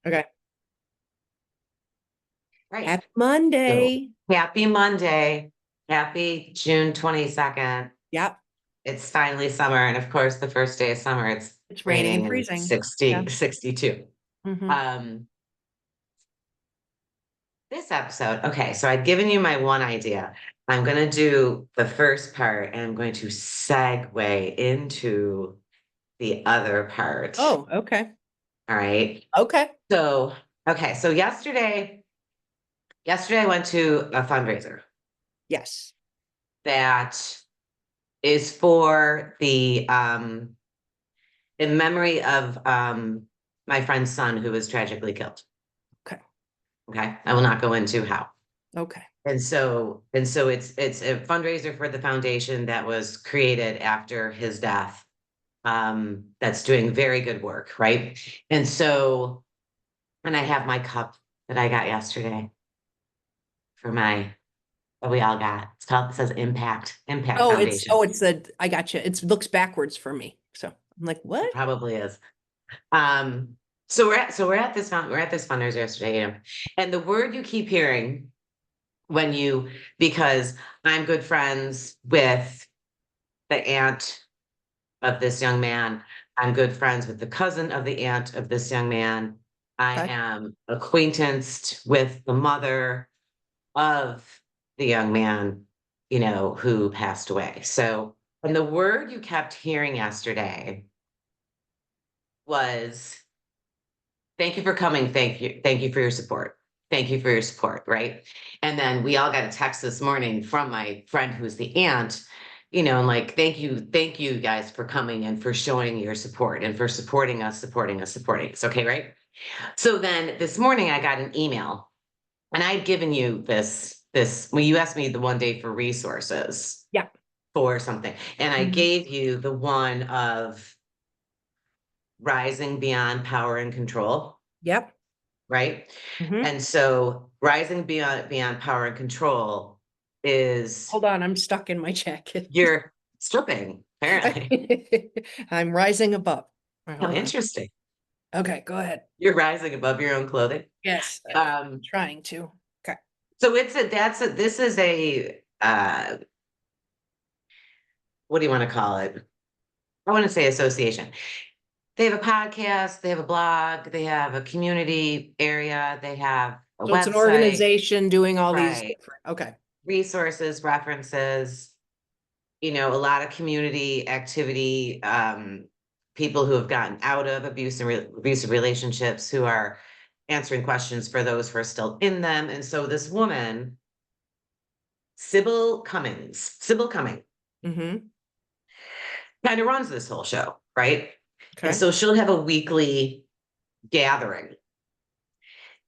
Okay. Right. Happy So Monday. happy Monday. Happy June 22nd. Yep. It's finally summer. And of course, the first day of summer, it's It's raining and raining and freezing. Yeah. 62. Hmm. Um, this episode, okay, so I'd given you my one idea. I'm going to do the first part and I'm going to segue into the other part. Oh, okay. All right. Okay. So, okay, so yesterday I went to a fundraiser Yes. that is for the in memory of my friend's son who was tragically killed. Okay. Okay. I will not go into how. Okay. And so it's a fundraiser for the foundation that was created after his death. That's doing very good work, right? And so, and I have my cup that I got yesterday for my that we all got. It says Impact Foundation. I got you. It looks backwards for me. So I'm like, It what? probably is. So we're at this fundraiser yesterday, and the word you keep hearing when you because I'm good friends with the aunt of this young man. I'm good friends with the cousin of the aunt of this young man. I Okay. am acquaintanced with the mother of the young man, who passed away. So, and the word you kept hearing yesterday was thank you for coming. Thank you. Thank you for your support. Thank you for your support. Right. And then we all got a text this morning from my friend who's the aunt, and like, thank you guys for coming and for showing your support and for supporting us. Okay. Right. So then this morning I got an email and I'd given you well, you asked me the one day for resources Yeah. for something. And I Hmm. gave you the one of rising beyond power and control. Yep. Right? Hmm. And so rising beyond power and control is Hold on. I'm stuck in my jacket. you're stripping, apparently. I'm rising above. All right, How hold on. interesting. Okay, go ahead. You're rising above your own clothing. Yes. Um, Trying to. Okay. so this is a what do you want to call it? I want to say association. They have a podcast, they have a blog, they have a community area, they have a So it's an website, organization doing all these right? different. Okay. Resources, references, a lot of community activity, people who have gotten out of abusive relationships who are answering questions for those who are still in them. And so this woman, Sybil Cumming, Hmm. kind of runs this whole show, right? And Okay. so she'll have a weekly gathering.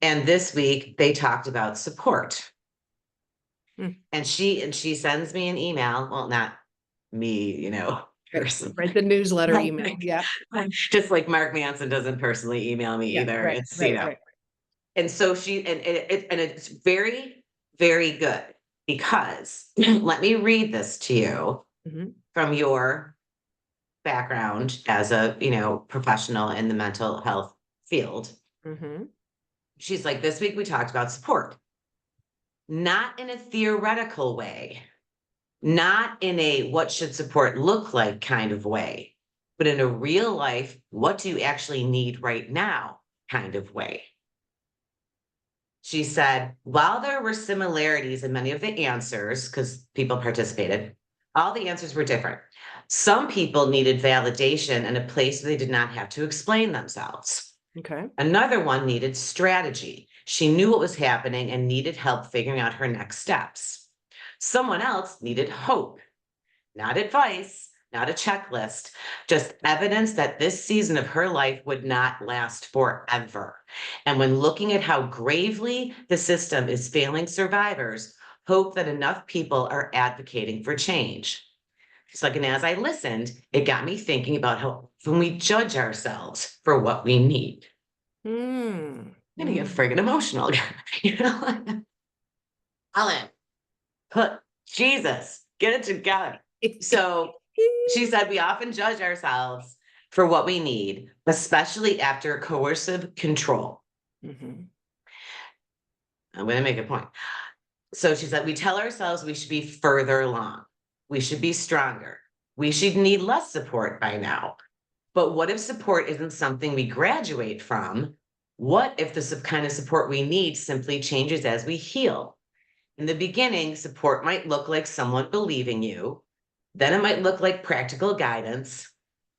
And this week they talked about support. Hmm. And she sends me an email. Well, not me, Right. person. Right. The newsletter email. Yeah. Just like Mark Manson doesn't personally email me Yeah. either. Right. It's, Right. Right. and so and it's very, very good because let me read this to you Hmm. from your background as a, professional in the mental health field. Hmm. She's like, this week we talked about support, not in a theoretical way, not in a what should support look like kind of way, but in a real life, what do you actually need right now kind of way. She said, while there were similarities in many of the answers, because people participated, all the answers were different. Some people needed validation and a place where they did not have to explain themselves. Okay. Another one needed strategy. She knew what was happening and needed help figuring out her next steps. Someone else needed hope, not advice, not a checklist, just evidence that this season of her life would not last forever. And when looking at how gravely the system is failing survivors, hope that enough people are advocating for change. She's like, and as I listened, it got me thinking about how when we judge ourselves for what we need, Mm. I'm gonna get Mm. friggin' emotional, you know? Ellen, put Jesus, get it together. So she said, we often judge ourselves for what we need, especially after coercive control. Mhm. I'm going to make a point. So she said, we tell ourselves we should be further along. We should be stronger. We should need less support by now. But what if support isn't something we graduate from? What if the kind of support we need simply changes as we heal? In the beginning, support might look like someone believing you. Then it might look like practical guidance.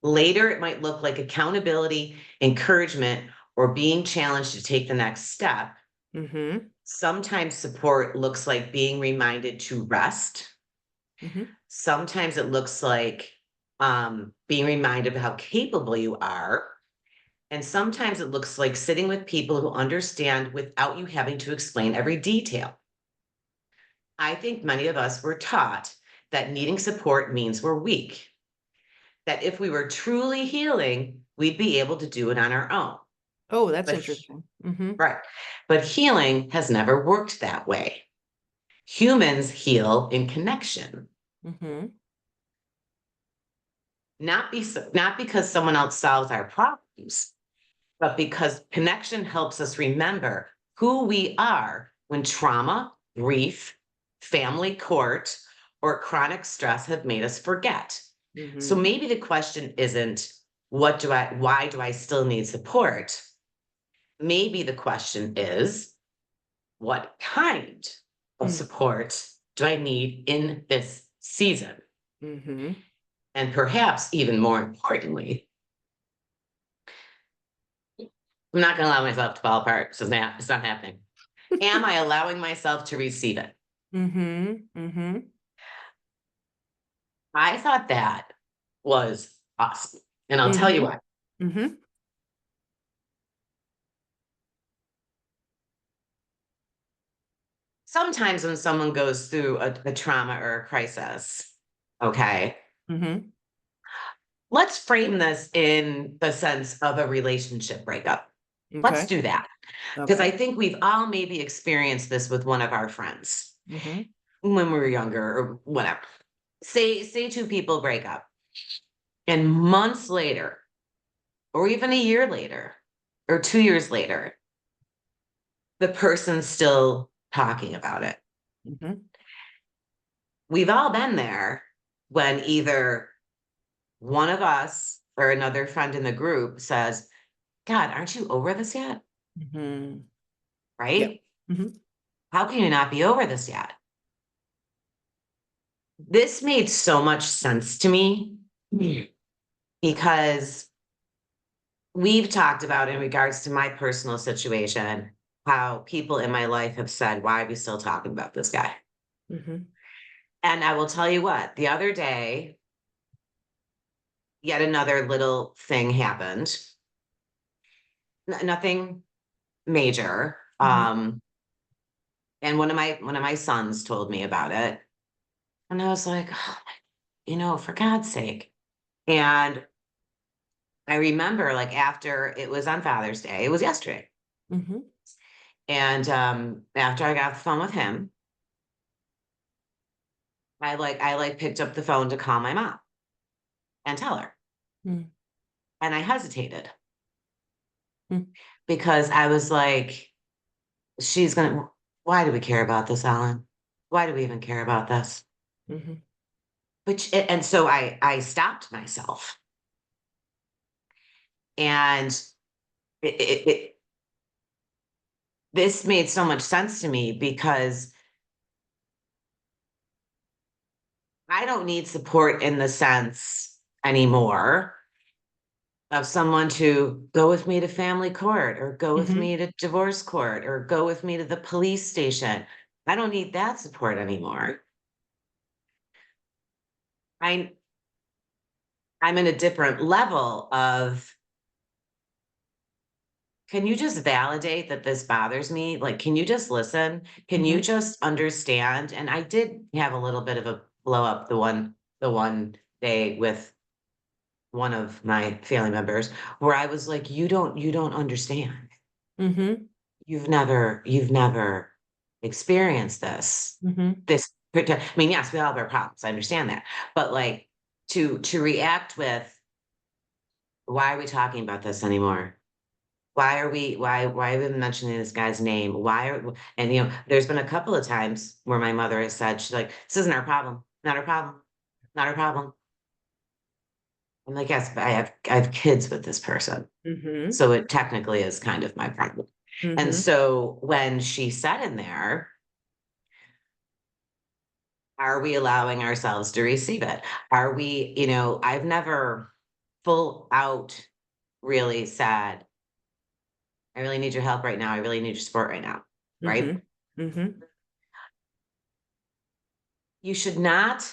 Later, it might look like accountability, encouragement, or being challenged to take the next step. Mhm. Sometimes support looks like being reminded to rest. Mhm. Sometimes it looks like being reminded of how capable you are. And sometimes it looks like sitting with people who understand without you having to explain every detail. I think many of us were taught that needing support means we're weak, that if we were truly healing, we'd be able to do it on our own. Oh, that's But interesting. Mhm. right. But healing has never worked that way. Humans heal in connection, Mhm. not because someone else solves our problems, but because connection helps us remember who we are when trauma, grief, family court, or chronic stress have made us forget. So Mhm. maybe the question isn't why do I still need support? Maybe the question is, what kind of Mm. support do I need in this season? Mhm. And perhaps even more importantly, I'm not going to allow myself to fall apart. It's not happening. Am I allowing myself to receive it? Mhm. Mhm. I thought that was awesome. And I'll tell you Mhm. what, Mhm. sometimes when someone goes through a trauma or a crisis, okay, Mhm. let's frame this in the sense of a relationship breakup. Let's Okay. do that. Because I Okay. think we've all maybe experienced this with one of our friends Mhm. when we were younger or whatever. Say two people break up, and months later, or even a year later, or 2 years later, the person's still talking about it. Mhm. We've all been there when either one of us or another friend in the group says, God, aren't you over this yet? Mhm. Yep. Right? Mhm. How can you not be over this yet? This made so much sense to me because we've talked about in regards to my personal situation, how people in my life have said, why are we still talking about this guy? Mhm. And I will tell you what, the other day, yet another little thing happened. Nothing major. Mhm. And one of my sons told me about it. And I was like, "Oh, for God's sake." And I remember like after it was on Father's Day, it was yesterday. Mhm. And after I got off the phone with him, I picked up the phone to call my mom and tell her. Mm. And I hesitated Mm. because I was like, she's gonna, why do we care about this, Ellen? Why do we even care about this? Mhm. And so I stopped myself. And it this made so much sense to me because I don't need support in the sense anymore of someone to go with me to family court or go with Mhm. me to divorce court or go with me to the police station. I don't need that support anymore. I I'm in a different level of, can you just validate that this bothers me? Like, can you just listen? Can you Mhm. just understand? And I did have a little bit of a blow up the one day with one of my family members where I was like, you don't understand. Mhm. You've never experienced this. Mhm. I mean, yes, we all have our problems. I understand that. But like to react with, why are we talking about this anymore? why are we mentioning this guy's name? And there's been a couple of times where my mother has said, she's like, this isn't our problem, not our problem, not our problem. I'm like, yes, but I have kids with this person. Mm-hmm. So it technically is kind of my problem. And Mm-hmm. so when she said in there, are we allowing ourselves to receive it? Are we, I've never full out really said, I really need your help right now. I really need your support right now. Right? Mm-hmm. Mm-hmm. You should not.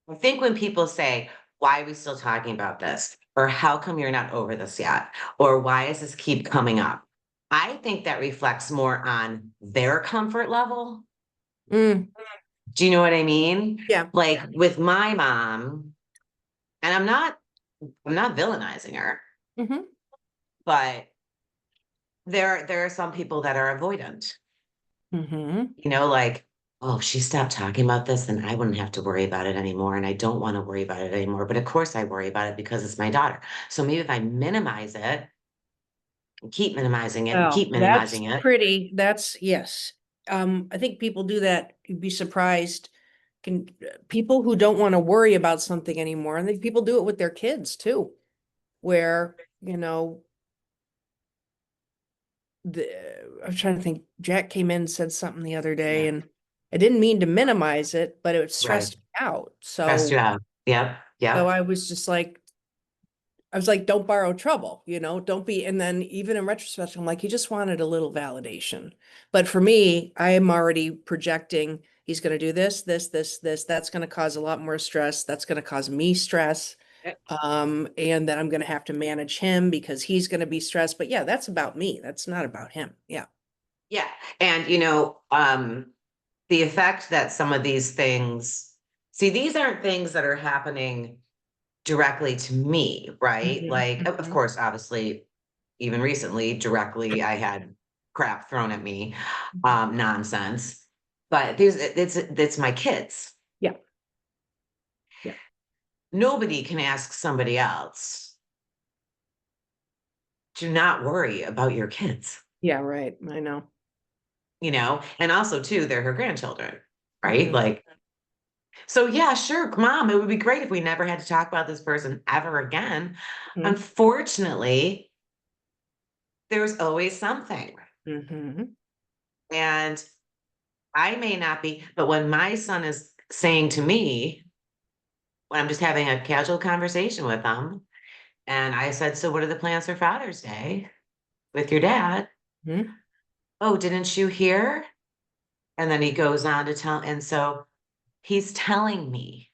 I think when people say, why are we still talking about this? Or how come you're not over this yet? Or why does this keep coming up? I think that reflects more on their comfort level. Mm. Do you know what I mean? Yeah. Like with my mom, and I'm not villainizing her, Mm-hmm. but there are some people that are avoidant, Mm-hmm. like, oh, if she stopped talking about this, then I wouldn't have to worry about it anymore. And I don't want to worry about it anymore. But of course I worry about it because it's my daughter. So maybe if I minimize it, and keep minimizing it and Oh, keep minimizing it. yes. I think people do that. You'd be surprised. People who don't want to worry about something anymore, and people do it with their kids too, where, I was trying to think, Jack came in and said something the other day, Yeah, and I didn't mean to minimize it, but it right. stressed me out. Stressed you So, out. Yep. so Yep. I was just like, don't borrow trouble, don't be. And then even in retrospect, I'm like, you just wanted a little validation. But for me, I am already projecting he's going to do this, this, this, this. That's going to cause a lot more stress. That's going to cause me stress. And then I'm going to have to manage him because he's going to be stressed. But yeah, that's about me. That's not about him. Yeah. Yeah. And the effect that some of these things, see, these aren't things that are happening directly to me, right? Mhm, Like, of mhm, course, obviously, even recently, directly, I had crap thrown at me, nonsense. But it's my kids. Yeah. Yeah. Nobody can ask somebody else to not worry about your kids, Yeah. Right. I know. and also too, they're her grandchildren, right? Mhm, Like, so yeah, sure, mom, it would be great if we never had to talk about this person ever again. mhm, Unfortunately, there's always something. mhm, And I may not be, but when my son is saying to me, when I'm just having a casual conversation with him, and I said, so what are the plans for Father's Day with your dad? mhm, Oh, didn't you hear? And then he goes on to tell, and so he's telling me,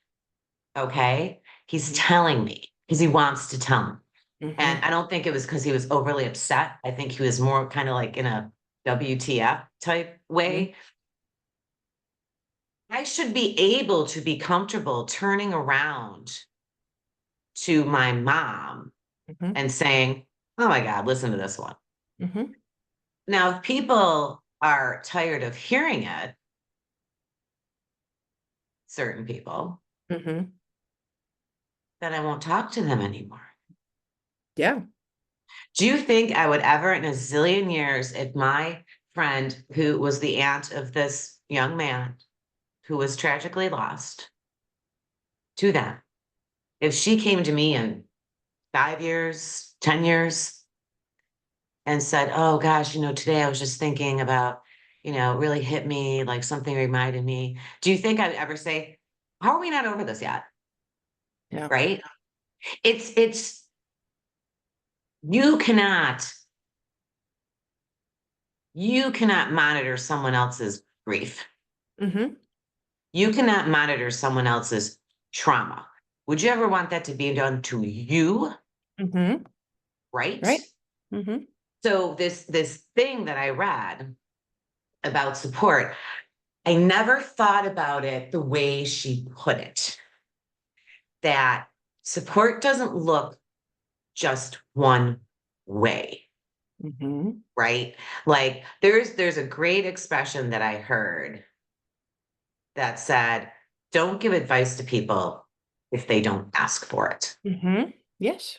okay? He's mhm, telling me because he wants to tell me. And mhm, I don't think it was because he was overly upset. I think he was more kind of like in a WTF type mhm, way. I should be able to be comfortable turning around to my mom mhm, and saying, oh my God, listen to this one. mhm, Now, if people are tired of hearing it, certain people, mhm. then I won't talk to them anymore. Yeah. Do you think I would ever in a zillion years, if my friend who was the aunt of this young man who was tragically lost to them, if she came to me in 5 years, 10 years, and said, oh gosh, today I was just thinking about, it really hit me, like something reminded me. Do you think I'd ever say, how are we not over this yet? Yeah. Right? It's, you cannot, you cannot monitor someone else's grief. Mhm, You cannot monitor someone else's trauma. Would you ever want that to be done to you? mhm. Right? Right. Mhm, So this thing that I read about support, I never thought about it the way she put it. That support doesn't look just one way, mhm, right? Like there's a great expression that I heard that said, don't give advice to people if they don't ask for it. mhm. Yes.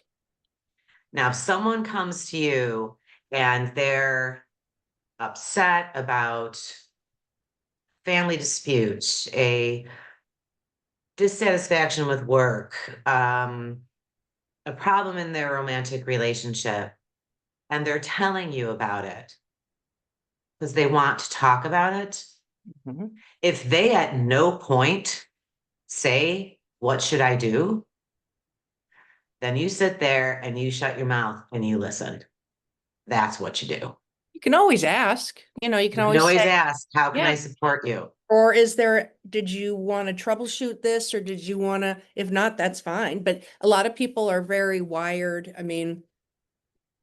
Now, if someone comes to you and they're upset about family disputes, a dissatisfaction with work, a problem in their romantic relationship, and they're telling you about it because they want to talk about it, Mhm. if they at no point say, "What should I do?" then you sit there and you shut your mouth and you listen. That's what you do. You can always ask, you can You can always say, always ask, "How can yeah. I support you?" Or did you want to troubleshoot this or did you want to, if not, that's fine. But a lot of people are very wired. I mean,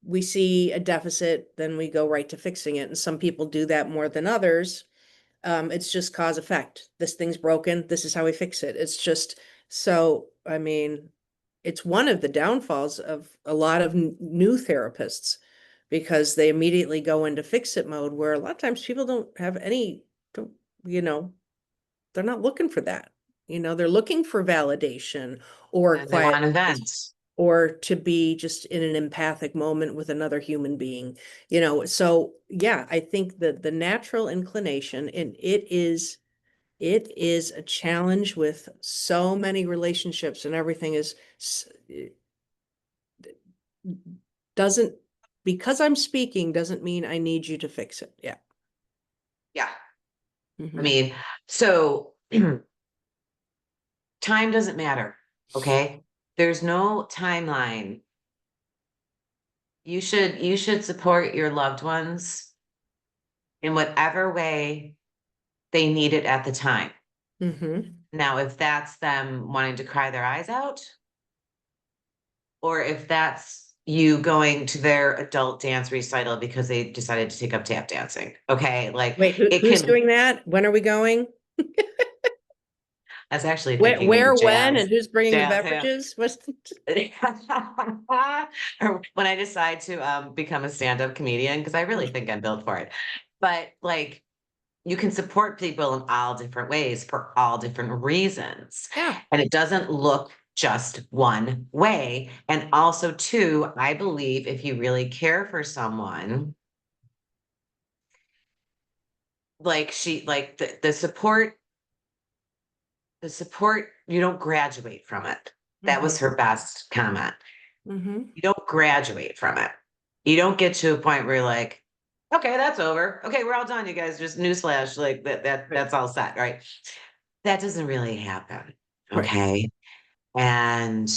we see a deficit, then we go right to fixing it. And some people do that more than others. It's just cause effect. This thing's broken. This is how we fix it. It's just so, I mean, it's one of the downfalls of a lot of new therapists because they immediately go into fix it mode where a lot of times people don't have any, don't, you know, they're not looking for that. They're looking for validation or And they quiet want to space vent. or to be just in an empathic moment with another human being. So yeah, I think that the natural inclination, and it is a challenge with so many relationships and everything doesn't, because I'm speaking doesn't mean I need you to fix it. Yeah. Yeah. I Hmm. mean, so time doesn't matter. Okay. There's no timeline. You should support your loved ones in whatever way they need it at the time. Hmm. Now, if that's them wanting to cry their eyes out, or if that's you going to their adult dance recital because they decided to take up tap dancing. Okay. Like Wait, it who's can, doing that? When are we going? I was actually Where, thinking maybe where, when, and jazz, who's bringing the jazz hands. beverages? What's Or when I decide to become a stand-up comedian, because I really think I'm built for it. But like you can support people in all different ways for all different reasons. Yeah. And it doesn't look just one way. And also, too, I believe if you really care for someone, like the support, you don't graduate from it. That was Hmm. her best comment. Hmm. You don't graduate from it. You don't get to a point where you're like, okay, that's over. Okay, we're all done, you guys. Just newsflash, like Right. that's all set, right? That doesn't really happen. Right. Okay. And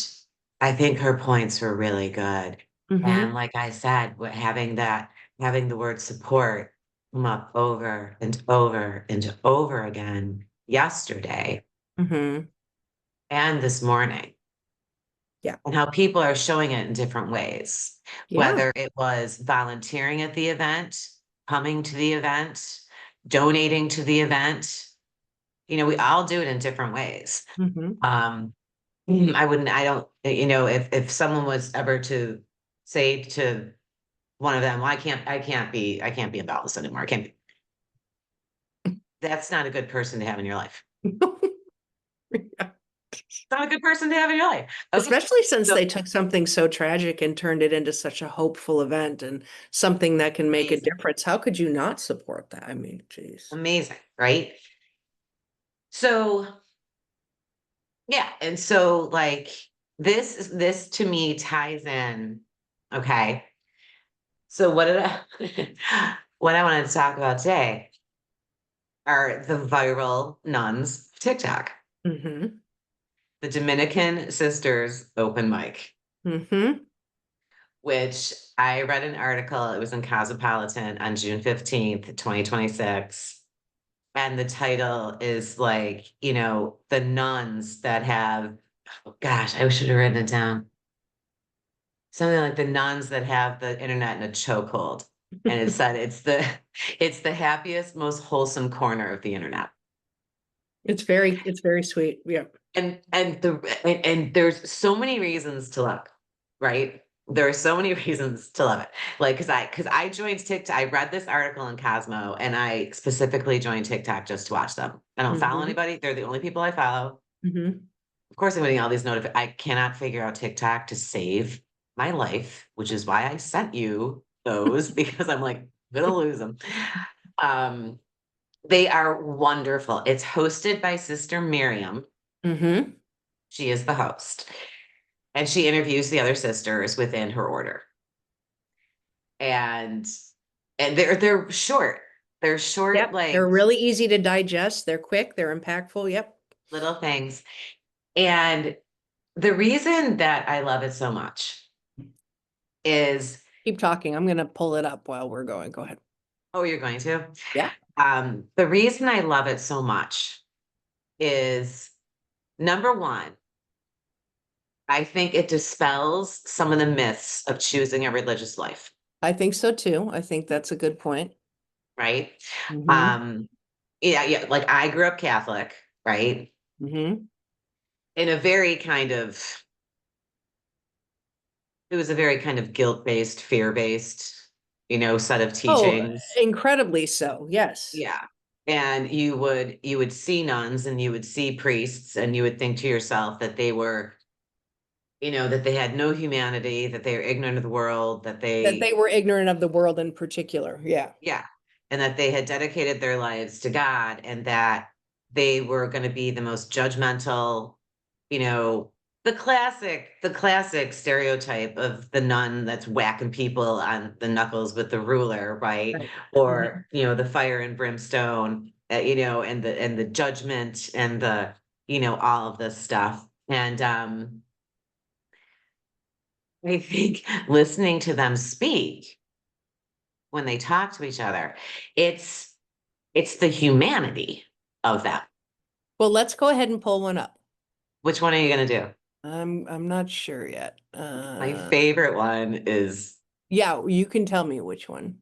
I think her points were really good. And Hmm. like I said, having the word support come up over and over and over again yesterday Hmm. and this morning, Yeah. and how people are showing it in different ways, Yeah. whether it was volunteering at the event, coming to the event, donating to the event. We all do it in different ways. Hmm. Um, I don't, if someone was ever to say to one of them, well, I can't be involved with this anymore. I can't be, that's not a good person to have in your life. It's not a good person to have in your life. Okay. Especially since So they took something so tragic and turned it into such a hopeful event and something that can make a amazing, difference. How could you not support that? I mean, geez. amazing, right? So yeah, and so like this to me ties in. Okay. So what I wanted to talk about today are the viral nuns of TikTok, Hmm. the Dominican Sisters Open Mic, Hmm. which I read an article, it was in Cosmopolitan on June 15th, 2026. And the title is like, the nuns that have, oh gosh, I should have written it down. Something like the nuns that have the internet in a chokehold. And it said it's the happiest, most wholesome corner of the internet. It's very sweet. Yeah. And there's so many reasons to love, right? There are so many reasons to love it. Like, because I joined TikTok, I read this article in Cosmo, and I specifically joined TikTok just to watch them. I don't follow Hmm. anybody. They're the only people I follow. Hmm. of course, I'm getting all these I cannot figure out TikTok to save my life, which is why I sent you those because I'm like, I'm gonna lose them. Um, they are wonderful. It's hosted by Sister Miriam. Mm-hmm. She is the host, and she interviews the other sisters within her order. And they're short. They're short, Yep. like They're really easy to digest. They're quick. They're impactful. Yep. little things. And the reason that I love it so much is, Keep talking. I'm going to pull it up while we're going. Go ahead. oh, you're going to? Yeah. The reason I love it so much is number one, I think it dispels some of the myths of choosing a religious life, I think so too. I think that's a good point. right? Mm-hmm. Um, yeah, like I grew up Catholic, right? Mm-hmm. In a very kind of, it was a very kind of guilt-based, fear-based, set of Oh, teachings. incredibly so. Yes. Yeah. And you would see nuns and you would see priests and you would think to yourself that they were, that they had no humanity, that they were ignorant of the world, that That they they, were ignorant of the world in particular. Yeah. yeah, and that they had dedicated their lives to God and that they were going to be the most judgmental, you know, the classic stereotype of the nun that's whacking people on the knuckles with the ruler, right? Right. Mhm. Or, the fire and brimstone, and the judgment and all of this stuff. And I think listening to them speak when they talk to each other, it's it's the humanity of them. Well, let's go ahead and pull one up. Which one are you gonna do? I'm not sure yet. My favorite one is Yeah, you can tell me which one.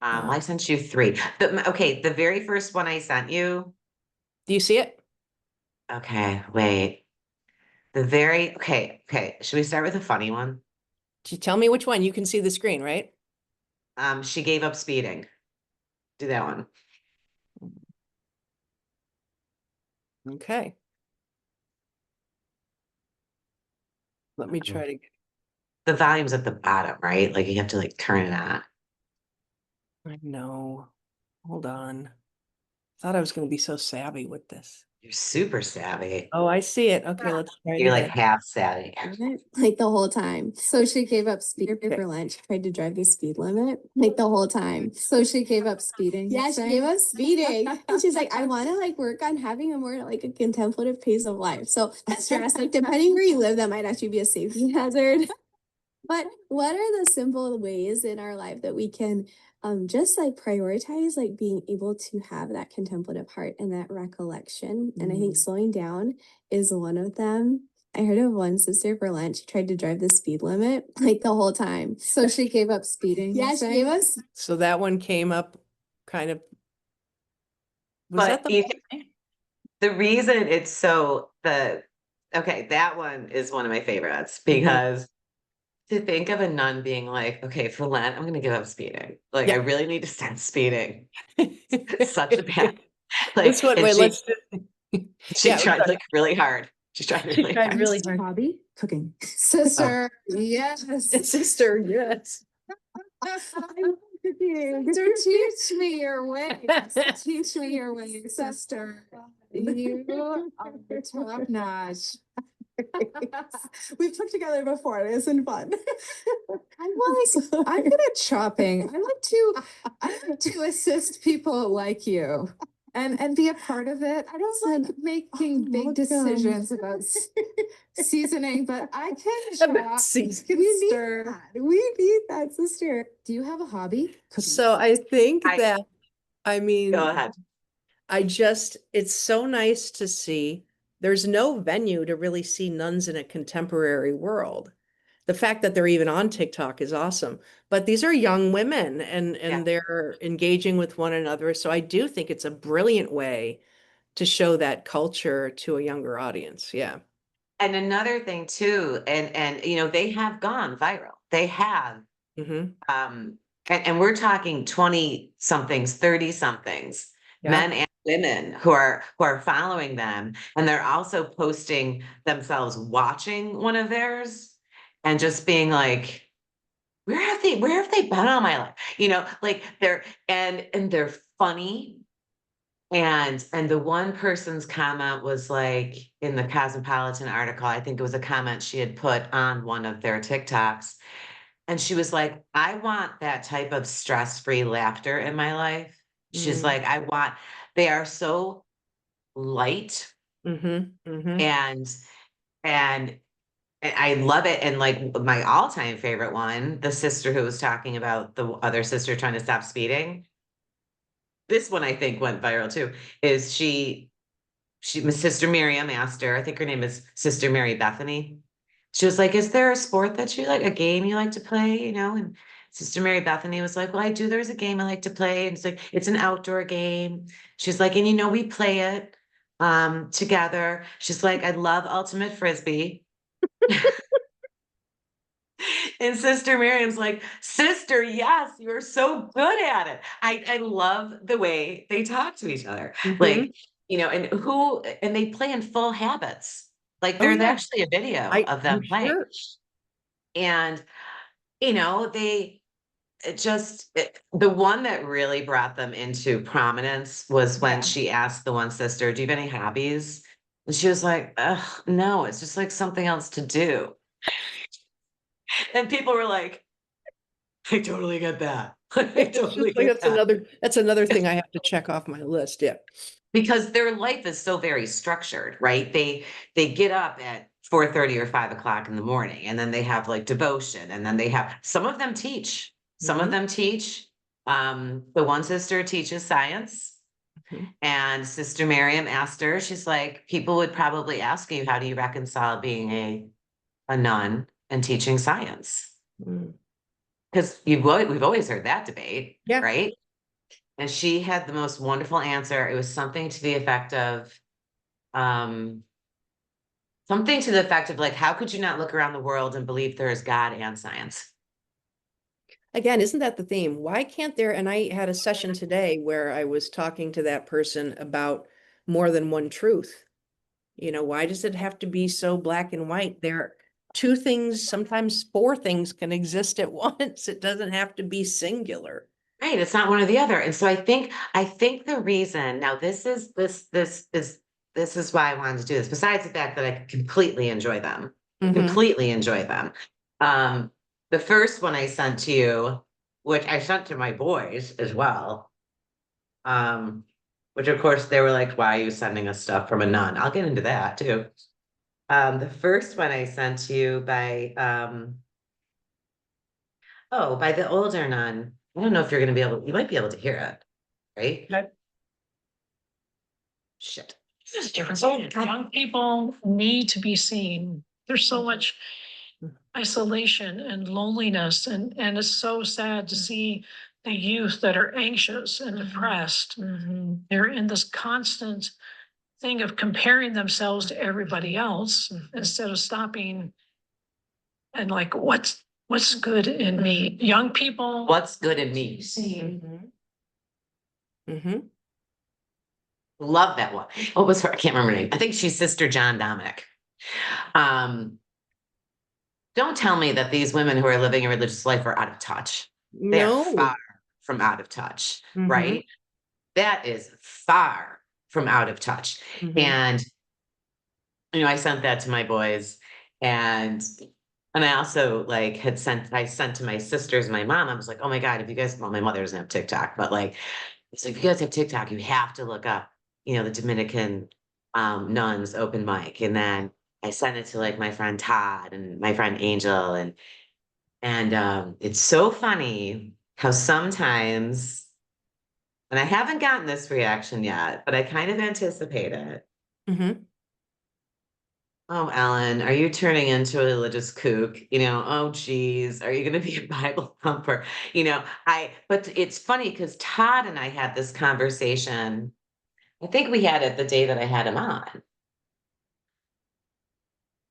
I sent you three. Okay, the very first one I sent you. Do you see it? Okay, wait. Okay. Should we start with a funny one? Tell me which one. You can see the screen, right? She gave up speeding. Do that one. Okay. Let me Um, try to. The volume's at the bottom, right? Like you have to like turn it on. I know. Hold on. Thought I was going to be so savvy with this. You're super savvy. Oh, I see it. Okay, let's try it You're like again. half savvy. Like the whole time. So she gave up speeding Okay. for lunch, tried to drive the speed limit like the whole time. So she gave up speeding. Yeah, she gave up speeding. And she's like, I want to like work on having a more like a contemplative pace of life. So stress, like depending where you live, that might actually be a safety hazard. But what are the simple ways in our life that we can just like prioritize like being able to have that contemplative heart and that recollection? And I think slowing down is one of them. I heard of one sister for lunch, she tried to drive the speed limit like the whole time. So she gave up speeding. Yeah, she gave us. So that one came up kind of. Was that But the the reason it's okay, that one is one of my favorites Mhm. because to think of a nun being like, okay, for Lent, I'm gonna give up speeding. Like I Yeah. really need to stop speeding. It's such a bad like This one, and wait, she let's just. she Yeah, tried like really hard. She tried she really tried hard. really hard. Hobby cooking. Sister, yes. Sister, yes. Sister, teach me your ways. Teach me your ways, sister. You are top notch. We've cooked together before. It isn't fun. I'm good at chopping. I like to assist people like you and be a part of it. I don't like making big decisions about seasoning, but I can About chop. seasoning. We need that, sister. Do you have a hobby? Cooking. So I think I that, I go mean, ahead. it's so nice to see. There's no venue to really see nuns in a contemporary world. The fact that they're even on TikTok is awesome. But these are young women and Yeah. they're engaging with one another. So I do think it's a brilliant way to show that culture to a younger audience. Yeah. And another thing too, and they have gone viral. They have Hmm. and we're talking 20 somethings, 30 somethings, Yeah. men and women who are following them, and they're also posting themselves watching one of theirs and just being like, where have they been all my life? You know, like they're funny. And the one person's comment was like in the Cosmopolitan article, I think it was a comment she had put on one of their TikToks. And she was like, I want that type of stress-free laughter in my life. She's Mm. like, they are so light and and I love it. And like my all-time favorite one, the sister who was talking about the other sister trying to stop speeding. This one I think went viral too, is my sister Miriam asked her, I think her name is Sister Mary Bethany. She was like, is there a sport that you like, a game you like to play, you know? And Sister Mary Bethany was like, well, I do. There's a game I like to play. And it's like, it's an outdoor game. She's like, and you know, we play it together. She's like, I love ultimate frisbee. And Sister Miriam's like, sister, yes, you're so good at it. I love the way they talk to each other. Like, you know, and they play in full habits. Like Oh there's yeah, actually a video of I'm them playing. sure. And, you know, the one that really brought them into prominence was when Yeah. she asked the one sister, do you have any hobbies? And she was like, ugh, no, it's just like something else to do. And people were like, I totally get that. I It's just totally like get that. that's another thing I have to check off my list. Yeah. Because their life is so very structured, right? They get up at 4:30 or 5 o'clock in the morning, and then they have like devotion, and then they have some of them teach. Some of Mhm. them teach. The one sister teaches science, Mhm. and Sister Miriam asked her, she's like, people would probably ask you, how do you reconcile being a nun and teaching science? Mm. Because we've always heard that debate, Yeah. right? And she had the most wonderful answer. It was something to the effect of, um, like, how could you not look around the world and believe there is God and science? Again, isn't that the theme? Why can't there, and I had a session today where I was talking to that person about more than one truth. You know, why does it have to be so black and white? There are two things, sometimes four things can exist at once. It doesn't have to be singular. Right. It's not one or the other. And so I think the reason now this is why I wanted to do this, besides the fact that I completely enjoy them, Mhm. completely enjoy them. Um, the first one I sent to you, which I sent to my boys as well. Um, which of course they were like, why are you sending us stuff from a nun? I'll get into that too. The first one I sent to you by the older nun. I don't know if you might be able to hear it, right? Okay. Shit. This is different. So young people need to be seen. There's so much isolation and loneliness, and it's so sad to see the youth that are anxious and depressed. They're in this constant thing of comparing themselves to everybody else instead of stopping and like, what's good in me? Young people. What's good in me? Mhm. Mhm. Love that one. What was her? I can't remember her name. I think she's Sister John Dominic. Um, don't tell me that these women who are living a religious life are out of touch. They are No. far from out of touch, Mhm. right? That is far from out of touch. Mhm. And I sent that to my boys, and I also like I sent to my sisters and my mom. I was like, oh my God, if you guys, well, my mother doesn't have TikTok, but like, so if you guys have TikTok, you have to look up, the Dominican Nuns Open Mic. And then I sent it to like my friend Todd and my friend Angel, and it's so funny how sometimes, and I haven't gotten this reaction yet, but I kind of anticipate it. Mhm. Oh, Ellen, are you turning into a religious kook? Oh, geez, are you going to be a Bible thumper? But it's funny because Todd and I had this conversation. I think we had it the day that I had him on,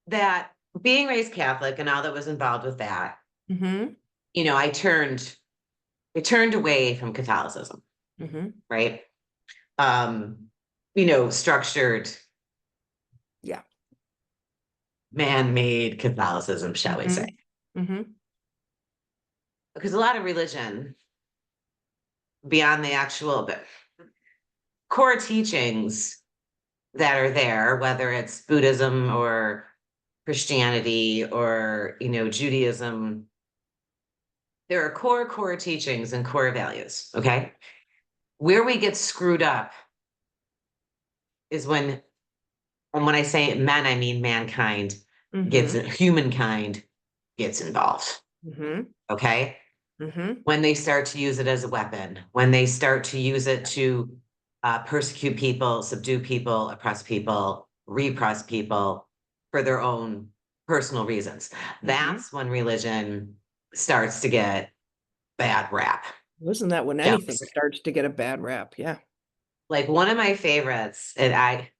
that being raised Catholic and all that was involved with that, Mhm. I turned away from Catholicism, Mhm. right? structured, Yeah. man-made Catholicism, shall we say. Mm-hmm. Because a lot of religion, beyond the actual core teachings that are there, whether it's Buddhism or Christianity or, Judaism, there are core teachings and core values, okay? Where we get screwed up is and when I say men, I mean mankind humankind gets involved, Mm-hmm. okay? Mm-hmm. When they start to use it as a weapon, when they start to use it to persecute people, subdue people, oppress people, repress people for their own personal reasons. That's when religion starts to get bad rap. Isn't that when Yeah. anything starts to get a bad rap? Yeah. Like one of my favorites, and I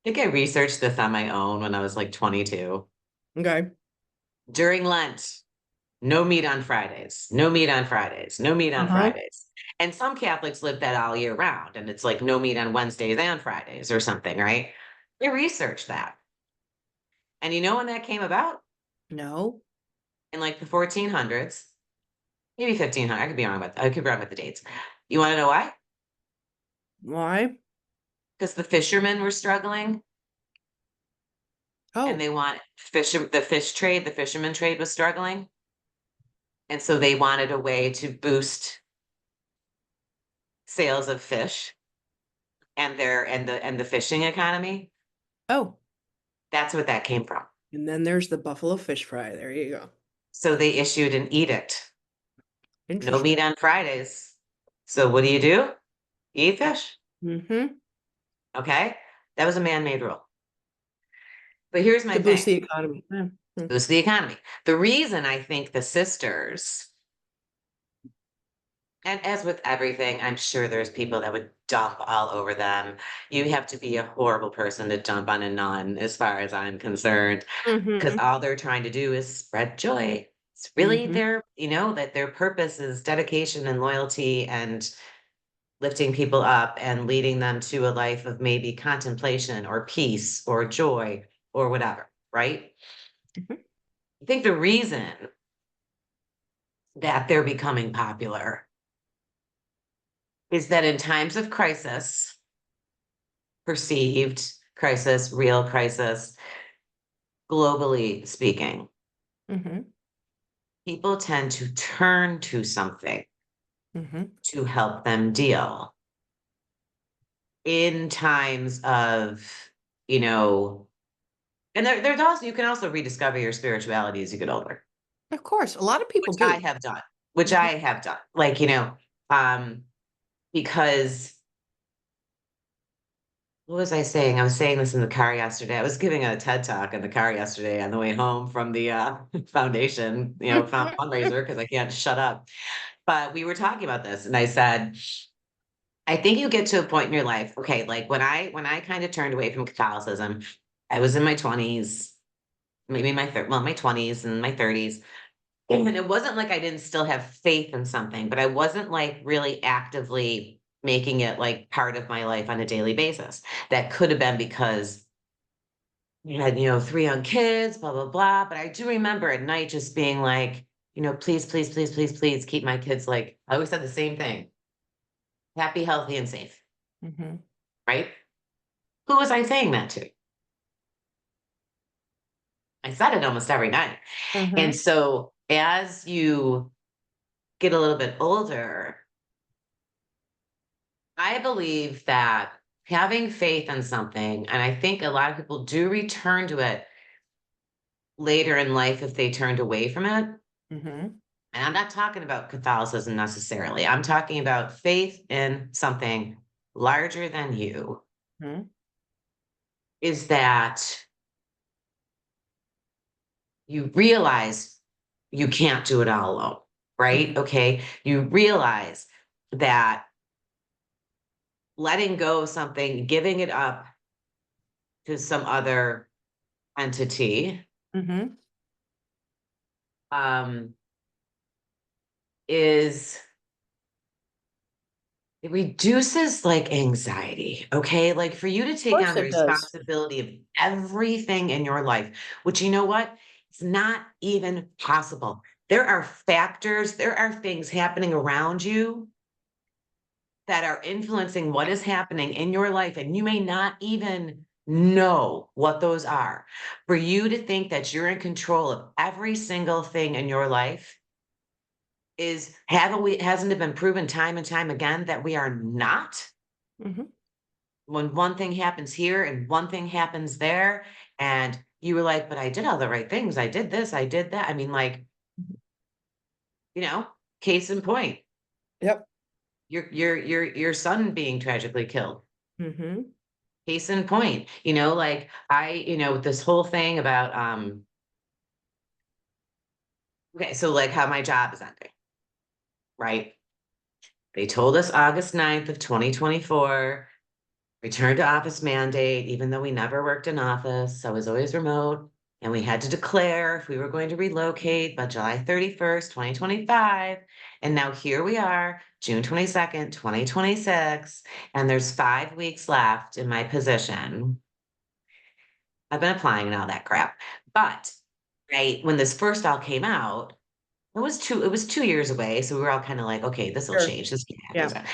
think I researched this on my own when I was like 22. Okay. During Lent, no meat on Fridays, no meat on Fridays, no meat on Fridays. And some Catholics live that all year round. And it's like no meat on Wednesdays and Fridays or something, right? I researched that. And you know when that came about? No. In like the 1400s, maybe 1500. I could be wrong with the dates. You want to know why? Why? Because the fishermen were struggling Oh. and they want the fisherman trade was struggling. And so they wanted a way to boost sales of fish and the fishing economy. Oh. That's what that came from. And then there's the buffalo fish fry. There you go. So they issued an edict. No Interesting. meat on Fridays. So what do? You eat fish. Mm-hmm. Okay. That was a man-made rule. But here's my To boost the thing. economy. Yeah. Boost the economy. The reason I think the sisters, and as with everything, I'm sure there's people that would dump all over them. You have to be a horrible person to dump on a nun, as far as I'm concerned, because Mm-hmm. all they're trying to do is spread joy. It's really that their purpose is dedication and loyalty and lifting people up and leading them to a life of maybe contemplation or peace or joy or whatever, right? Mhm. I think the reason that they're becoming popular is that in times of crisis, perceived crisis, real crisis, globally speaking, Mm-hmm. people tend to turn to something Mm-hmm. to help them deal in times of, and there's also, you can also rediscover your spirituality as you get older, Of course. A lot of people which do. I have done, like, because what was I saying? I was saying this in the car yesterday. I was giving a TED talk in the car yesterday on the way home from the foundation, fundraiser, because I can't shut up. But we were talking about this, and I said, I think you get to a point in your life, okay, like when I kind of turned away from Catholicism, I was in my 20s, maybe my 20s and my 30s. And it wasn't like I didn't still have faith in something, but I wasn't like really actively making it like part of my life on a daily basis. That could have been because you had, 3 young kids, blah, blah, blah. But I do remember at night just being like, please, please, please, please, please keep my kids, like, I always said the same thing: happy, healthy, and safe, Mm-hmm. right? Who was I saying that to? I said it almost every night. Mm-hmm. And so as you get a little bit older, I believe that having faith in something, and I think a lot of people do return to it later in life if they turned away from it. Mm-hmm. And I'm not talking about Catholicism necessarily. I'm talking about faith in something larger than you, Mm-hmm. is that you realize you can't do it all alone, right? Okay. You realize that letting go of something, giving it up to some other entity, Mm-hmm. um, is it reduces like anxiety, okay? Like for you to take course on the it does. responsibility of everything in your life, which you know what? It's not even possible. There are factors, there are things happening around you that are influencing what is happening in your life, and you may not even know what those are. For you to think that you're in control of every single thing in your life hasn't it been proven time and time again that we are not? Mhm. When one thing happens here and one thing happens there, and you were like, but I did all the right things. I did this, I did that. I mean, like, case in point, Yep. your son being tragically killed. Mhm. Case in point, like this whole thing about okay, so like how my job is ending, right? They told us August 9th of 2024, return to office mandate, even though we never worked in office. I was always remote. And we had to declare if we were going to relocate by July 31st, 2025. And now here we are, June 22nd, 2026. And there's 5 weeks left in my position. I've been applying and all that crap. But right when this first all came out, it was 2 years away. So we were all kind of like, okay, this will Sure. change. This can Yeah. happen.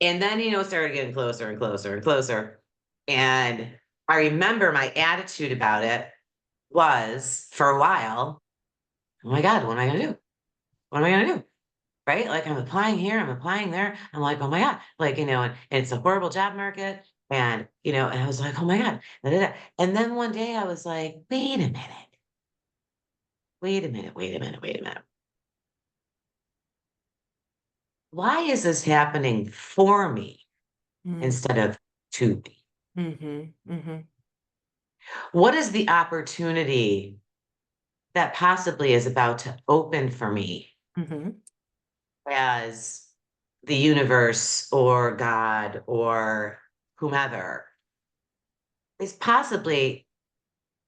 And then, it started getting closer and closer and closer. And I remember my attitude about it was for a while, oh my God, what am I going to do? What am I going to do? Right? Like I'm applying here, I'm applying there. I'm like, oh my God, like, and it's a horrible job market. And I was like, oh my God. Da, da, da. And then one day I was like, wait a minute, wait a minute, wait a minute, wait a minute. Why is this happening for me instead of to me? Mhm. Mhm. What is the opportunity that possibly is about to open for me Mhm. as the universe or God or whomever is possibly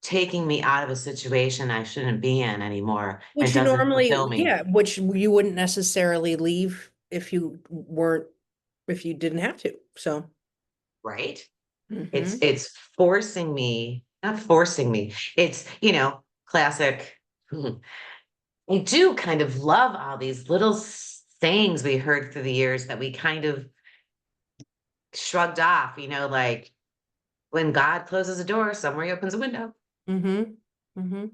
taking me out of a situation I shouldn't be in anymore and Which you doesn't normally, fulfill me, yeah, which you wouldn't necessarily leave if you didn't have to. So, right? It's mhm. it's forcing me, not forcing me. It's, classic. I do kind of love all these little sayings we heard through the years that we kind of shrugged off, like when God closes a door, somewhere he opens a window. Mhm. Mhm.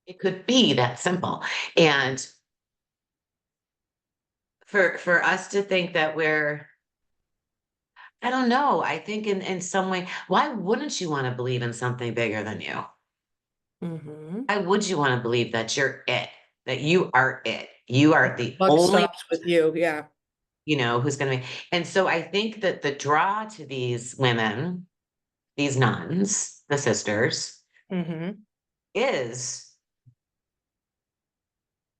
It could be that simple. And for us to think that I don't know, I think in some way, why wouldn't you want to believe in something bigger than you? Mhm. Why would you want to believe that you're it, that you are it? You are the Buck only, stops with you. Yeah. who's going to be. And so I think that the draw to these women, these nuns, the sisters, Mhm. is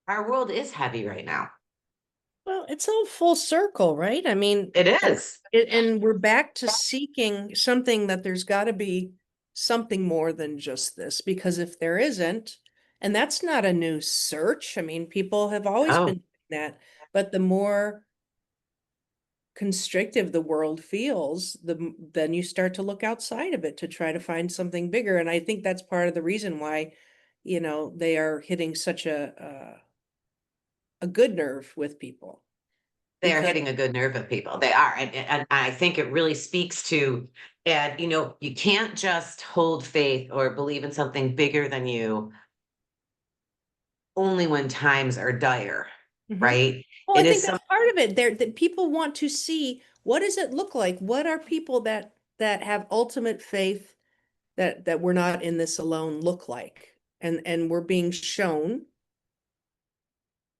our world is heavy right now. Well, it's all full circle, right? I mean, It is. and we're back to seeking something that there's got to be something more than just this, because if there isn't, and that's not a new search. I mean, people have always Oh, been doing that, but the more constrictive the world feels, then you start to look outside of it to try to find something bigger. And I think that's part of the reason why, they are hitting such a good nerve with people they are because hitting a good nerve with people. They are. And I think it really speaks to, and you can't just hold faith or believe in something bigger than you only when times are dire, Mhm. right? Well, I It think is some that's part of it. That people want to see, what does it look like? What are people that have ultimate faith that we're not in this alone look like? And we're being shown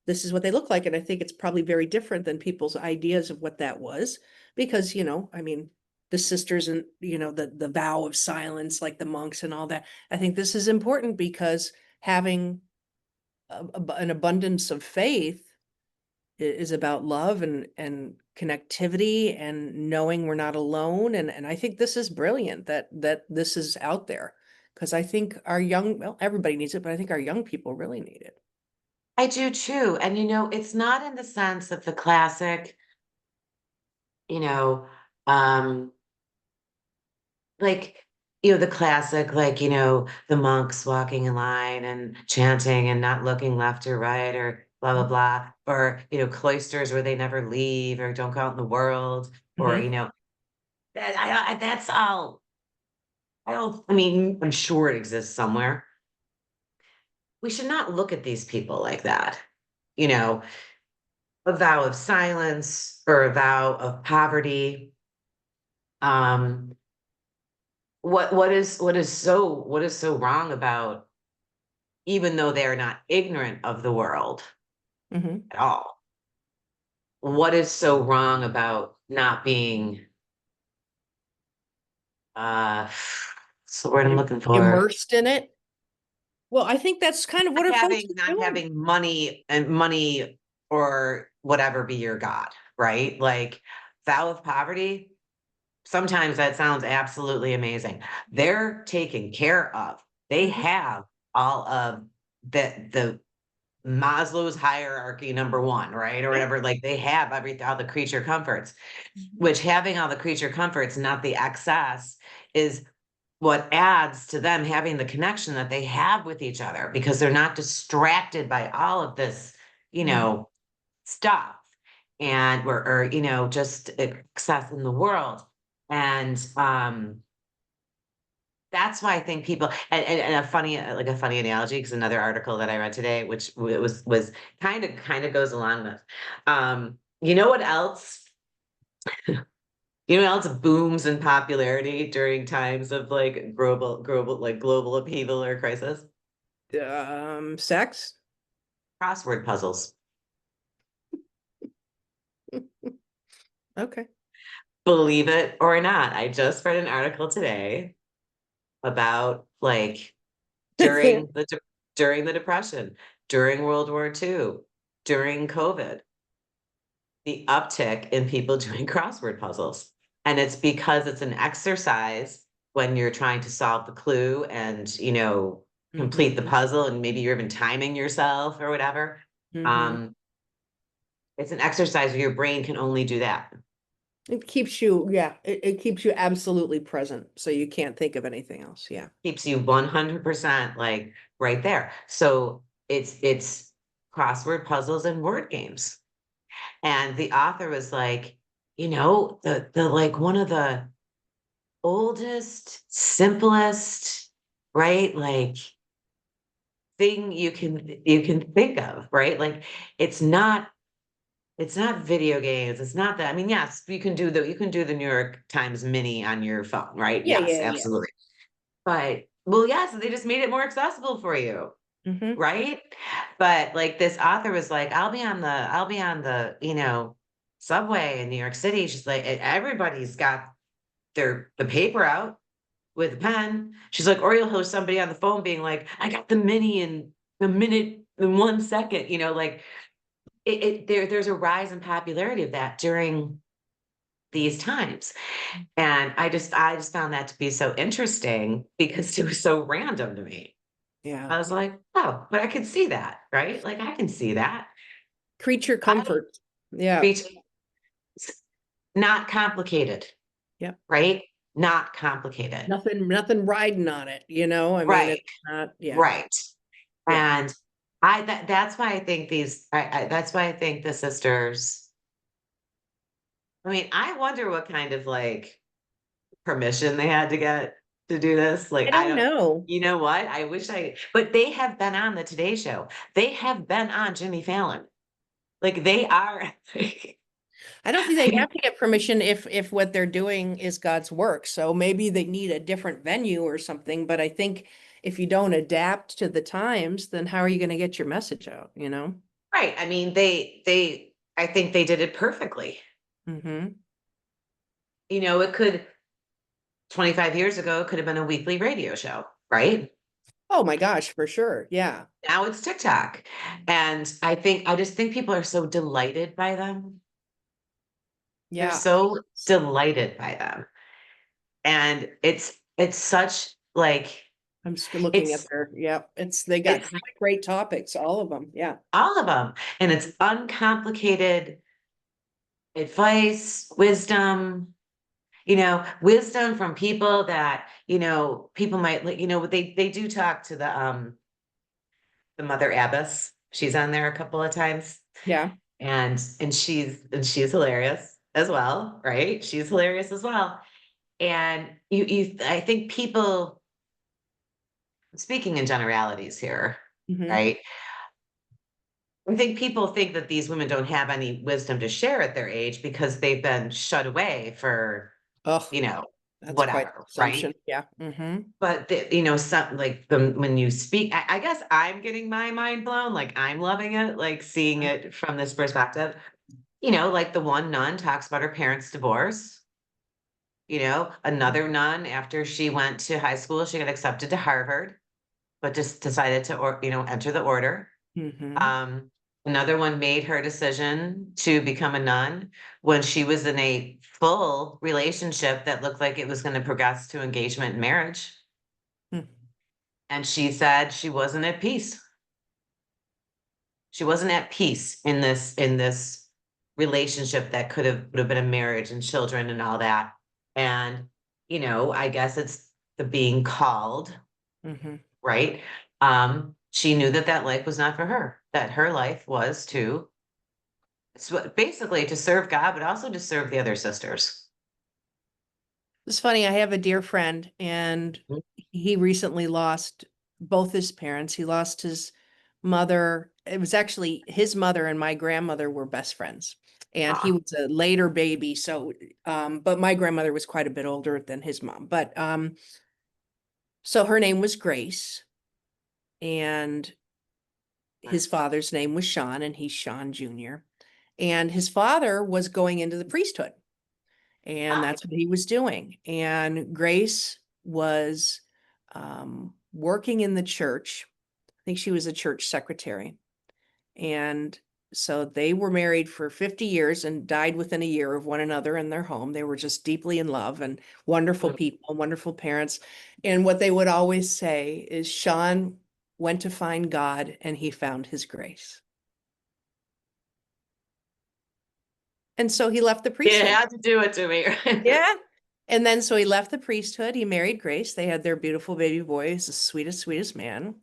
this is what they look like. And I think it's probably very different than people's ideas of what that was. Because, I mean, the sisters and, the vow of silence, like the monks and all that. I think this is important because having an abundance of faith is about love and connectivity and knowing we're not alone. And I think this is brilliant that this is out there. Because I think well, everybody needs it, but I think our young people really need it. I do too. And it's not in the sense of the classic, you know, like, the classic, like, the monks walking in line and chanting and not looking left or right or blah, blah, blah. Or, cloisters where they never leave or don't go out in the world. Or, Mhm. that's all. I mean, I'm sure it exists somewhere. We should not look at these people like that. You know, a vow of silence or a vow of poverty. Um, what is so wrong about, even though they're not ignorant of the world Mhm. at all, what is so wrong about not being what's the word I'm looking for? Immersed in it. Well, I think that's kind of what our folks are Not doing. having money or whatever be your God, right? Like, vow of poverty. Sometimes that sounds absolutely amazing. They're taken care of. They Mhm. have all of the Maslow's hierarchy number one, right? Or Yeah. whatever. Like, they have all the creature comforts, which, having all the creature comforts, not the excess, is what adds to them having the connection that they have with each other, because they're not distracted by all of this, Mhm. stuff, and or just excess in the world. And that's why I think people, and a funny analogy, because another article that I read today, which was kind of goes along with, what else? You know what else booms in popularity during times of like global upheaval or crisis? Sex. Crossword puzzles. Okay. Believe it or not, I just read an article today about, like, during during the Depression, during World War II, during COVID, the uptick in people doing crossword puzzles. And it's because it's an exercise when you're trying to solve the clue and, complete the Mhm. puzzle, and maybe you're even timing yourself or whatever. Mhm. Um, it's an exercise where your brain can only do that. It keeps you, yeah, it keeps you absolutely present, so you can't think of anything else. Yeah. Keeps you 100% like right there. So it's crossword puzzles and word games. And the author was like, the like one of the oldest, simplest, right? Like, thing you can think of, right? Like, it's not video games. It's not that. I mean, yes, you can do the New York Times mini on your phone, right? Yeah, Yes, yeah, yeah. absolutely. But, well, yes, they just made it more accessible for you, Mhm. right? But, like, this author was like, I'll be on the subway in New York City. She's like, everybody's got the paper out with a pen. She's like, or you'll hear somebody on the phone being like, I got the mini in a minute in 1 second, like, there's a rise in popularity of that during these times. And I just found that to be so interesting, because it was so random to me. Yeah. I was like, oh, but I can see that, right? Like, I can see that. Creature I comfort. Yeah. reach Not complicated, Yeah. right? Not complicated. Nothing riding on it, I mean, Right, it's not, yeah. right. Yeah. And that's why I think that's why I think the sisters, I mean, I wonder what kind of, like, permission they had to get to do this. Like, I I don't don't, know. you know what? But they have been on the Today Show. They have been on Jimmy Fallon. Like, they are. I don't think they have to get permission if what they're doing is God's work. So maybe they need a different venue or something, but I think if you don't adapt to the times, then how are you going to get your message out? Right. I mean, I think they did it perfectly. Mm-hmm. It could, 25 years ago, it could have been a weekly radio show, right? Oh my gosh, for sure. Yeah. Now it's TikTok. And I just think people are so delighted by them. They're Yeah. so delighted by them. And it's such, like, I'm just looking at it's yeah, they got it's great topics, all of them. Yeah. all of them. And it's uncomplicated advice, wisdom, wisdom from people that, people might, they do talk to the Mother Abbess. She's on there a couple of times. Yeah. And she's hilarious as well, right? She's hilarious as well. And I think people, speaking in generalities here, Mhm. right? I think people think that these women don't have any wisdom to share at their age because they've been shut away for, Oh, that's quite an whatever, assumption. right? Yeah. Mm-hmm. But some like when you speak, I guess I'm getting my mind blown. Like I'm loving it, like seeing it from this perspective. Like the one nun talks about her parents' divorce. Another nun, after she went to high school, she got accepted to Harvard, but just decided to, enter the order. Mm-hmm. Another one made her decision to become a nun when she was in a full relationship that looked like it was going to progress to engagement and marriage. Hmm. And she said she wasn't at peace. She wasn't at peace in this relationship that would have been a marriage and children and all that. And, I guess it's the being called, Mm-hmm. right? She knew that life was not for her, that her life was to basically to serve God, but also to serve the other sisters. It's funny. I have a dear friend, and Mhm. he recently lost both his parents. He lost his mother. It was actually his mother and my grandmother were best friends. And he Ah, was a later baby. So, but my grandmother was quite a bit older than his mom. But so her name was Grace, and his father's name was Sean, and he's Sean Jr. And his father was going into the priesthood, and ah, that's what he was doing. And Grace was working in the church. I think she was a church secretary. And so they were married for 50 years and died within a year of one another in their home. They were just deeply in love and wonderful people, wonderful parents. And what they would always say is Sean went to find God and he found his grace. And so he left the you priesthood. had to do it to me. Yeah. And then so he left the priesthood. He married Grace. They had their beautiful baby boy. He's the sweetest, sweetest man.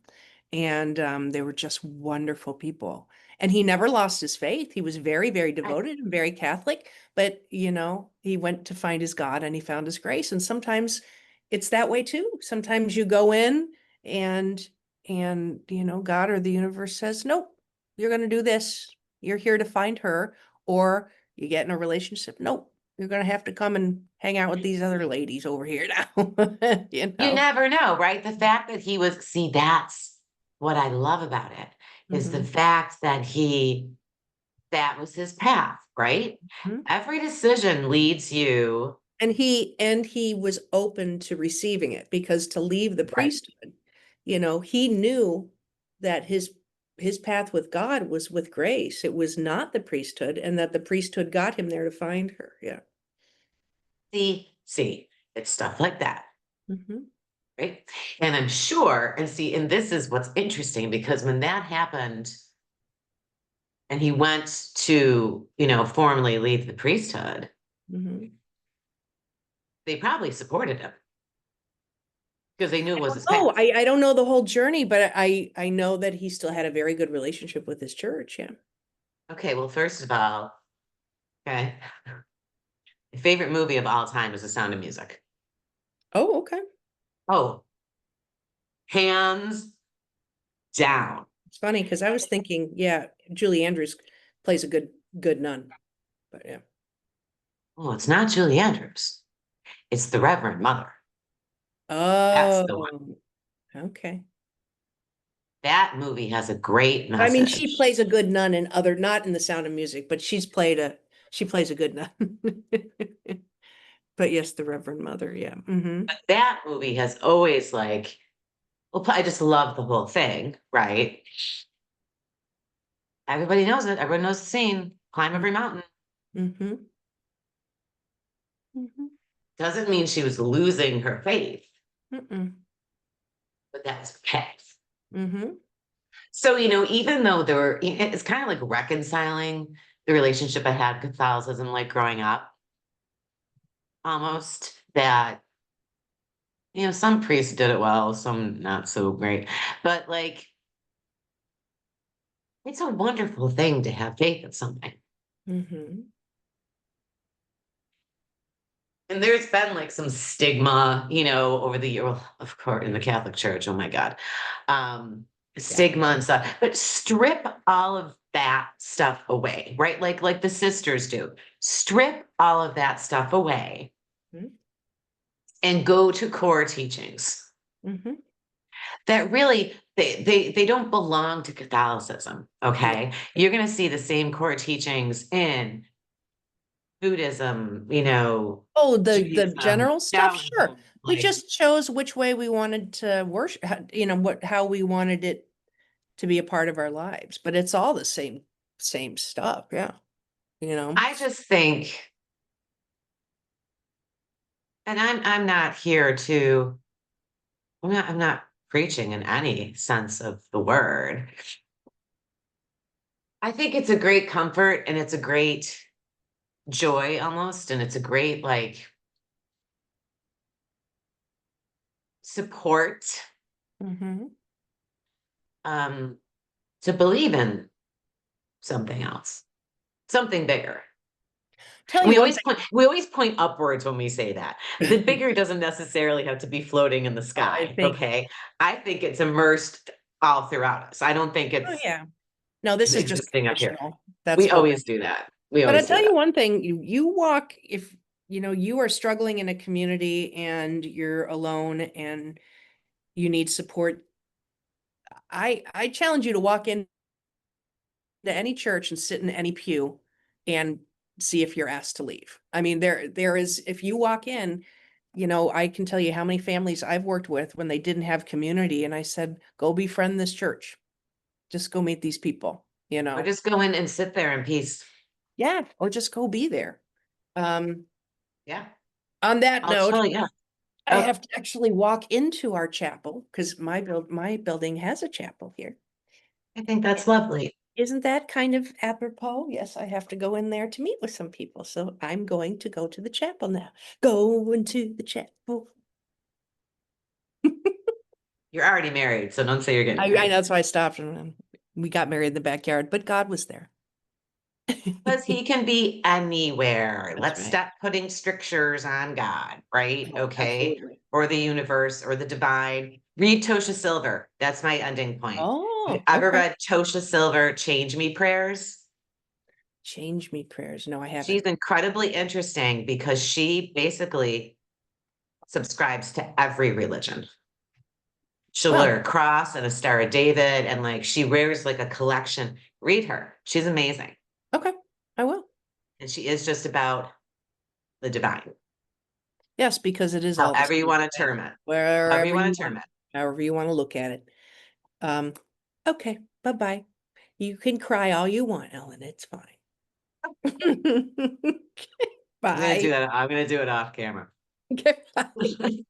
And they were just wonderful people. And he never lost his faith. He was very, very devoted and very Catholic. But, he went to find his God and he found his grace. And sometimes it's that way too. Sometimes you go in and God or the universe says, nope, you're going to do this. You're here to find her. Or you get in a relationship. Nope, you're going to have to come and hang out with these other ladies over here now. You never know, right? The fact that that's what I love about it, is the Mhm. fact that that was his path, right? Mhm. Every decision leads you, And he was open to receiving it, because to leave the right? priesthood, he knew that his path with God was with Grace. It was not the priesthood, and that the priesthood got him there to find her. Yeah. See, it's stuff like that. Mhm. Right. And I'm sure, and this is what's interesting, because when that happened and he went to, formally leave the priesthood, Mhm. they probably supported him because they knew it was his Oh, path. I don't know the whole journey, but I know that he still had a very good relationship with his church. Yeah. Okay, well, first of all, okay, my favorite movie of all time is The Sound of Music. Oh, okay. Oh, hands down. It's funny because I was thinking, yeah, Julie Andrews plays a good nun, but yeah. Oh, it's not Julie Andrews. It's the Reverend Mother. That's the one. Oh, okay. That movie has a great I mean, she message. plays a good nun in other, not in The Sound of Music, but she plays a good nun. But yes, the Reverend Mother, yeah. Hmm. That movie has always well, I just love the whole thing, right? Everybody knows it. Everyone knows the scene. Climb every mountain. Hmm. Hmm. Doesn't mean she was losing her faith, Mm-mm. but that was her path. Hmm. So, even though it's kind of like reconciling the relationship I had with Catholicism, like growing up. Almost that, some priests did it well, some not so great, but like, it's a wonderful thing to have faith in something. Mhm. And there's been like some stigma, over the year, well, of course, in the Catholic Church, oh my God. Stigma and stuff, but strip all of that stuff away, right? Like the sisters do. Strip all of that stuff away Mhm. and go to core teachings Mhm. that really they don't belong to Catholicism. Okay. You're gonna see the same core teachings in Buddhism, Oh, the Judaism, general stuff, sure. Taoism, We like, just chose which way we wanted to worship, how we wanted it to be a part of our lives, but it's all the same stuff, yeah. I just think, and I'm not here to, I'm not preaching in any sense of the word. I think it's a great comfort and it's a great joy almost, and it's a great like support Mhm. um to believe in something else, something bigger. Tell And you we one always point upwards when we say that. The thing. bigger doesn't necessarily have to be floating in the Oh, I sky. think, Okay. I think it's immersed all throughout us. I don't think oh it's yeah, no, this is just existing up here. conditional. That's We what we're, always do that. We but I always do tell you that. one thing, you walk, if you are struggling in a community and you're alone and you need support, I challenge you to walk into any church and sit in any pew and see if you're asked to leave. I mean, there is, if you walk in, I can tell you how many families I've worked with when they didn't have community, and I said, go befriend this church. Just go meet these people, Or just go in and sit there in peace. yeah, or just go be there. Um, Yeah. on that I'll note, tell you. I Oh, have to actually walk into our chapel because my building has a chapel here. I think that's lovely. Isn't that kind of apropos? Yes, I have to go in there to meet with some people. So I'm going to go to the chapel now. Going to the chapel. You're already married, so don't say you're getting I married. that's why I stopped and we got married in the backyard, but God was there. Because he can be anywhere. That's Let's right. stop putting strictures on God, right? Oh, Okay. absolutely. Or the universe or the divine. Read Tosha Silver. That's my ending point. Have you Oh, ever okay. read Tosha Silver Change Me Prayers? Change me prayers. No, I She's haven't. incredibly interesting because she basically subscribes to every religion. She'll Well, wear a cross and a Star of David, and like she wears like a collection. Read her. She's amazing. okay, I will. And she is just about the divine, Yes, because it is all the however you same want to thing, term it. However you wherever want you to term want, it. however you want to look at it. Okay, bye-bye. You can cry all you want, Ellen. It's fine. I'm gonna do Bye. that. I'm gonna do it off camera. Okay, bye.